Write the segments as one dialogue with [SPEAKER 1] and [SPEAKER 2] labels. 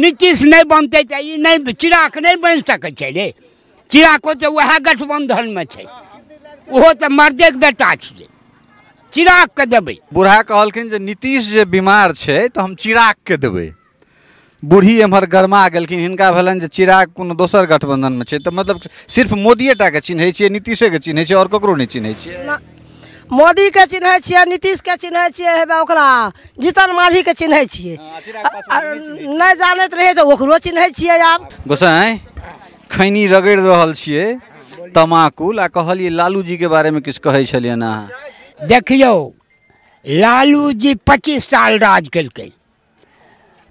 [SPEAKER 1] नीतीश नहीं बनते तो ई नहीं चिराग नहीं बन सके छे रे। चिराग तो वह गठबंधन में छे, वो तो मर्दे के बेटा छे, चिराग के देबै।
[SPEAKER 2] बूढ़ा कहलखिन जे नीतीश जे बीमार छे तो हम चिराग के देबै। बूढ़ी एम्हर गरमा गेलखिन, हिनका भेलनि जे चिराग कोनो दोसर गठबंधन में छे, तो मतलब सिर्फ मोदिये टा के चिन्है छियै, नीतीशे के चिन्है छियै और ककरो नहीं चिन्है छियै।
[SPEAKER 3] मोदी के चिन्है छियै, नीतीश के चिन्है छियै, हेबे ओकरा जीतन मांझी के चिन्है छियै, नहीं जानैत रहे तो ओकरो चिन्है छियै। आब
[SPEAKER 2] गोसाई खैनी रगड़ रहल छियै तमाकुल, आ कहलिए लालू जी के बारे में किछ कहै छलियै ना।
[SPEAKER 1] देखियो लालू जी 25 साल राज केलकै,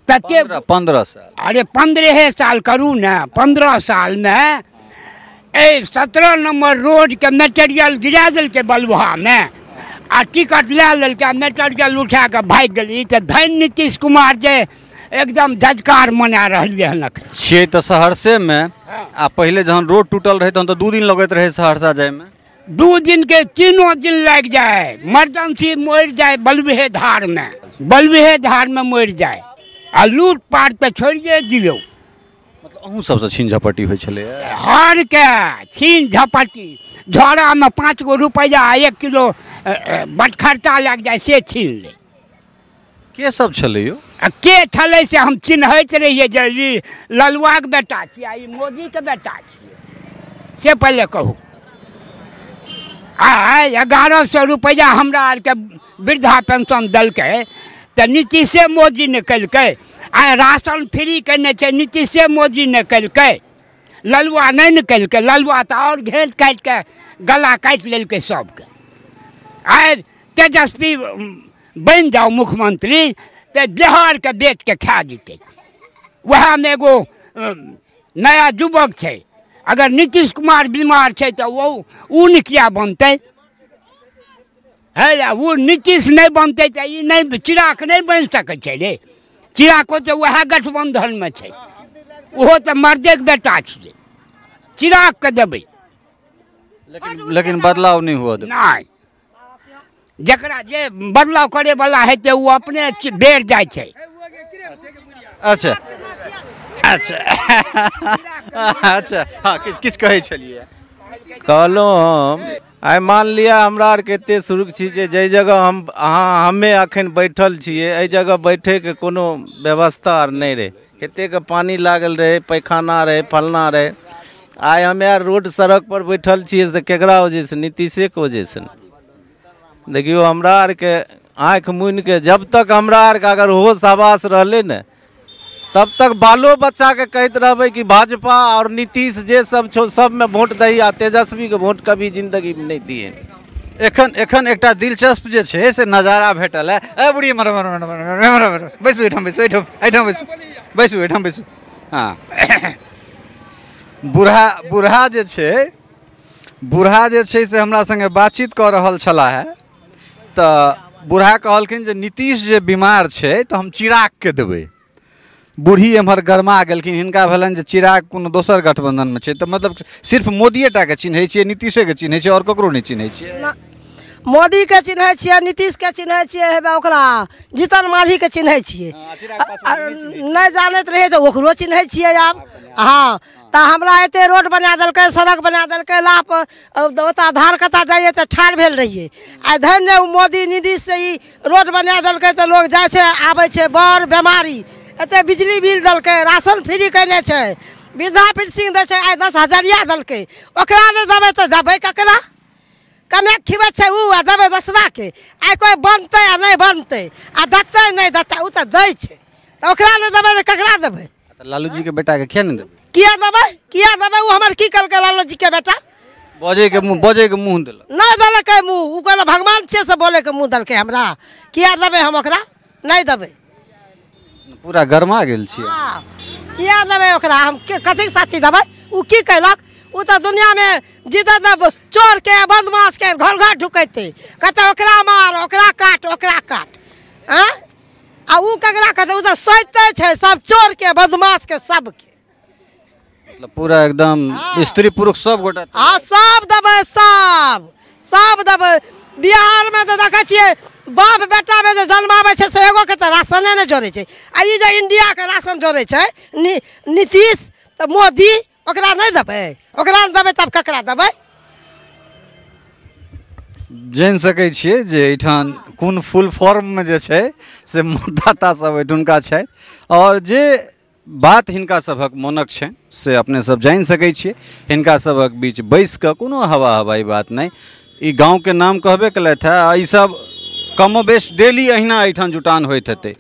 [SPEAKER 2] 15 साल,
[SPEAKER 1] अरे 15 साल करू ना, 15 साल में 17 नंबर रोड के मेटेरियल गिरा दिल्के बलुहा में, आ टिकट ले लेलकै, मेटेरियल उठा के भाग गेली। तो धन नीतीश कुमार जे एकदम जजकार मना रही है
[SPEAKER 2] छियै तो सहरसे में। आ पहले जहन रोड टूटल रहे तहन तो 2 दिन लगत रहे सहरसा जाए में,
[SPEAKER 1] 2 दिन के 3 दिन लग जाए, इमरजेंसी मर जाए बलुहे धार में, बलुहे धार में मर जाए, आ लूट पाट पे छोड़िए दियो।
[SPEAKER 2] मतलब अहूँ सबसे छीन झपटी होइ छलै,
[SPEAKER 1] हर के छीन झपटी, झोड़ा में 5 गो रुपया 1 किलो बटखरता लग जाए से छीन ले।
[SPEAKER 2] के सब छलै यो?
[SPEAKER 1] के छलै से हम चिन्हैत रहिए जे ई ललुआ के बेटा छियै, ई मोदी के बेटा छियै, से पहले कहू। 1100 रुपया हमरा आरके वृद्धा पेंशन देलकै तो नीतीशे मोदी ने केलकै। आ राशन फ्री करने छै नीतीशे मोदी ने केलकै, ललुआ नहीं ने केलकै। ललुआ तो और घेट काट के गला काट लेलकै सबके। आइ तेजस्वी बन जाओ मुख्यमंत्री तो बिहार के बेच के खा जेतै। वह में एगो नया युवक छै, अगर नीतीश कुमार बीमार है तो वो किया बनते है? वो नीतीश नहीं बनते तो ई नहीं चिराग नहीं बन सके छे रे। चिराग तो वह गठबंधन में छे, वो तो मर्दे के बेटा छे, चिराग के देबै।
[SPEAKER 2] लेकिन बदलाव नहीं हुआ
[SPEAKER 1] नहीं, जकरा जे बदलाव करे वाला है तो वो अपने बेर जाए छे।
[SPEAKER 2] अच्छा अच्छा अच्छा, हाँ किछ कहै छलिए।
[SPEAKER 4] कहलहुँ आइ मान लिअ हमरा आरके एतेक सुरक्षित छै, जै जगह हमे अखन बैठल छियै एहि जगह बैठेके कोनो व्यवस्था आर नहीं रहे, एतेक पानी लागल रहे, पैखाना रहे, फलना रहे। आइ हमे आर रोड सड़क पर बैठल छियै से केकरा वजह से? नीतीशे के वजह से। देखियो हमरा आरके आँखि मुनि के जब तक हमरा आरके अगर होश आवास रहले न, तब तक बालो बच्चा के कहते रहबै कि भाजपा और नीतीश जे सब छो सब में वोट दही, आ तेजस्वी के वोट कभी जिंदगी में नहीं दिए।
[SPEAKER 2] एखन एकटा दिलचस्प जे छै से नजारा भेटल है। ए बुढ़ी बैसू एठाम, बैसू एठाम बैसू एठाम बैसू। हाँ बूढ़ा जे छै से हमरा संगे बातचीत कऽ रहल छला है। तो बूढ़ा कहलखिन जे नीतीश जे बीमार छै तो हम चिराग के देबै। बूढ़ी एम्हर गरमा गेलखिन, हिनका भेलनि जे चिराग कोनो दोसर गठबंधन में छे, तो मतलब सिर्फ मोदिये टा के चिन्है छियै, नीतीशे के चिन्है छियै और ककरो नहीं चिन्है छियै।
[SPEAKER 3] मोदी के चिन्है छियै, नीतीश के चिन्है छियै, हेबे ओकरा जीतन मांझी के चिन्है छियै, नहीं जानैत रहे तो ओकरो चिन्है छियै। आब हाँ तो हमरा एते रोड बना देलकै, सड़क बना देलकै, लाप ओता धार कता जाइए तो ठाढ़ भेल रहिए। आ धन्य मोदी नीतीश से ई रोड बना देलकै तो लोग जाइ छै आबै छै, बड़ बीमारी एते बिजली बिल देलकै, राशन फ्री कैने छै, वृद्धा पेंशन दै छै, आइ 10,000 देलकै। ओकरा नहीं देबै तो देबै ककरा? कमे खिबै छै उ आ देबै दोसरा के। आइ कोई बनतै आ नहीं बनतै, आ देतै नहीं देतै, उ तो दै छै, तो ओकरा नहीं देबै तो ककरा देबै?
[SPEAKER 2] लालू जी के बेटा के किया नहीं देबै?
[SPEAKER 3] किया देबै? उ हमर की कलकै लालू जी के बेटा?
[SPEAKER 2] बजे के मुंह देलक,
[SPEAKER 3] नहीं देलकै मुंह। उ कोनो भगवान छै से बोले के मुंह देलकै हमरा? किया देबै हम ओकरा? नहीं देबै।
[SPEAKER 2] पूरा गरमा गेल छियै।
[SPEAKER 3] किया देबै ओकरा हम? कथी साक्षी देबै? उ की कैलक? उ तो दुनिया में जीते तब चोर के बदमाश के घर घर ढुकैते, कहते ओकरा मार, ओकरा काट, ओकरा काट। आ उ ककरा कहते? उ तो सहिते छै सब चोर के बदमाश के सबके।
[SPEAKER 2] मतलब पूरा एकदम स्त्री पुरुष सब गोटा।
[SPEAKER 3] हाँ सब देबै, सब देबै। बिहार में तो देखे छियै बाप बेटा में जे जन्मावे छै से एगो के तो राशने ने जोड़े छै आ ई जे इंडिया के राशन जोड़े छै नीतीश तो मोदी ओकरा नहीं देबै ओकरा देबै तब ककरा देबै
[SPEAKER 2] जान सकै छियै जे एहिठाम कोन फुल फॉर्म में जे छै से मतदाता सब एहिठुनका छै और जे बात हिनका सभक मोनक छै से अपने सब जान सकै छियै हिनका सभक बीच बैस कऽ कोनो हवा हवाई बात नहीं ई गाँव के नाम कहबे कलथि है ई सब कमो बेश डेली अहिना एहिठाम जुटान होइत हेतै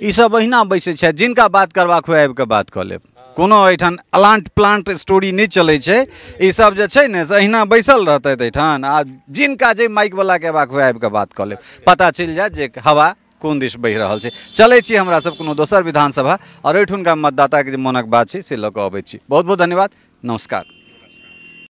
[SPEAKER 2] ई सब अहिना बैसै छै जिनका बात करबाक हो आबि कऽ बात कऽ लेब कोनो एहिठाम अलांट प्लांट स्टोरी नहीं चलै छै ई सब जे छै ने से अहिना बैसल रहतै एहिठाम आ जिनका जे माइक वाला के बात हो आबि कऽ बात कऽ लेब पता चलि जायत जे हवा कोन दिश बहि रहल छै चलै छी हमरा सब कोनो दोसर विधानसभा और एहिठुनका मतदाता के जे मोनक बात छै से लऽ कऽ अबै छी बहुत बहुत धन्यवाद नमस्कार।